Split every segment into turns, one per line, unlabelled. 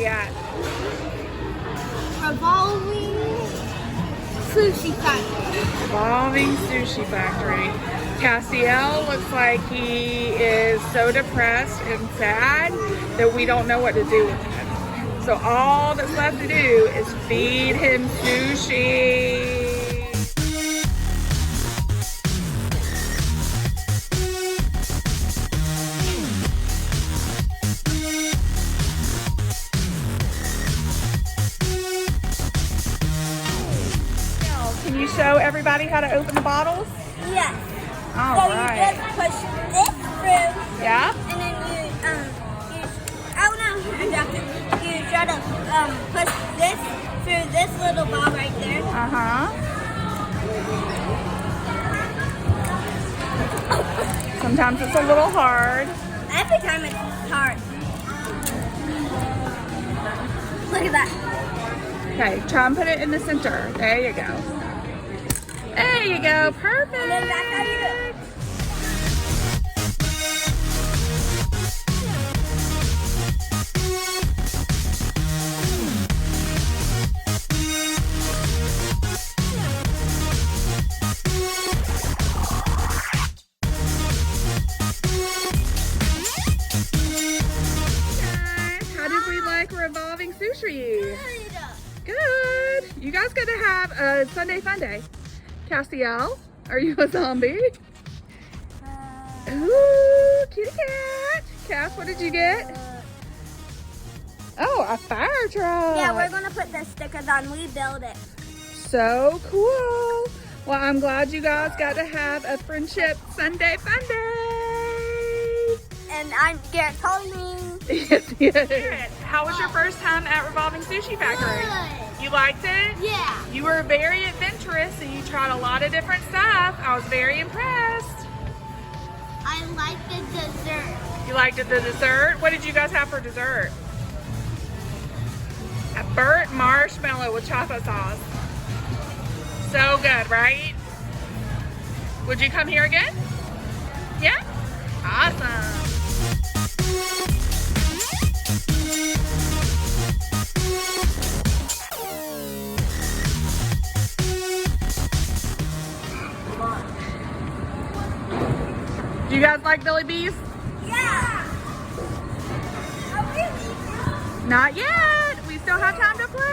we at?
Revolving Sushi Factory.
Revolving Sushi Factory. Kastiel looks like he is so depressed and sad that we don't know what to do with him. So all that's left to do is feed him sushi. Can you show everybody how to open the bottles?
Yes.
All
so
right.
you just push this through.
Yeah.
And then you try to push this through this little ball right there.
Sometimes it's a little hard.
Every time it's hard. Look at that.
Okay, try and put it in the center. There you go. There you go. Perfect.
And then that's how you do it.
How did we like Revolving Sushi? Good. You guys get to have a Sunday Funday. Castiel, are you a zombie? Ooh, kitty cat. Cass, what did you get? Oh, a fire truck.
Yeah, we're going to put the stickers on. We build it.
So cool. Well, I'm glad you guys got to have a friendship Sunday Funday.
And I'm Garrett calling.
Yes. Garrett, how was your first time at Revolving Sushi Factory?
Good.
You liked it?
Yeah.
You were very adventurous and you tried a lot of different stuff. I was very impressed.
I like the dessert.
You liked the dessert? What did you guys have for dessert? A burnt marshmallow with chocolate sauce. So good, right? Would you come here again? Yeah? Awesome. Do you guys like Billy Beez?
Yeah.
Not yet. We still have time to play.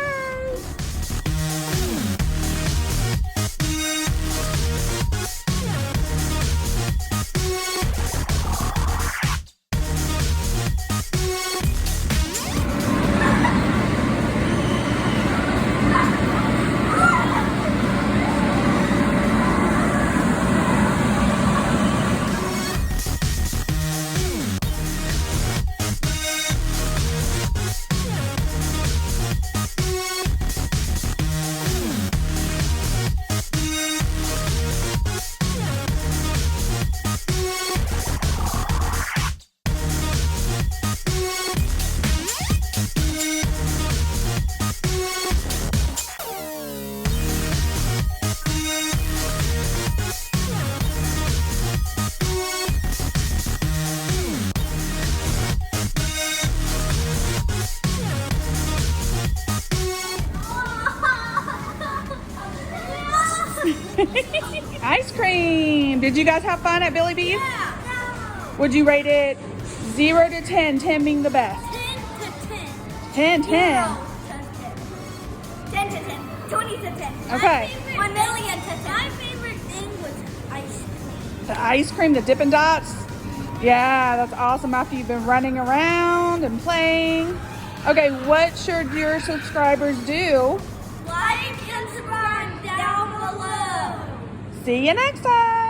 Ice cream. Did you guys have fun at Billy Beez?
Yeah.
Would you rate it 0 to 10, 10 being the best?
10 to 10.
10, 10.
10 to 10. 20 to 10.
Okay.
1 million to 10. My favorite thing was ice cream.
The ice cream, the Dippin' Dots. Yeah, that's awesome after you've been running around and playing. Okay, what should your subscribers do?
Like and subscribe down below.
See you next time.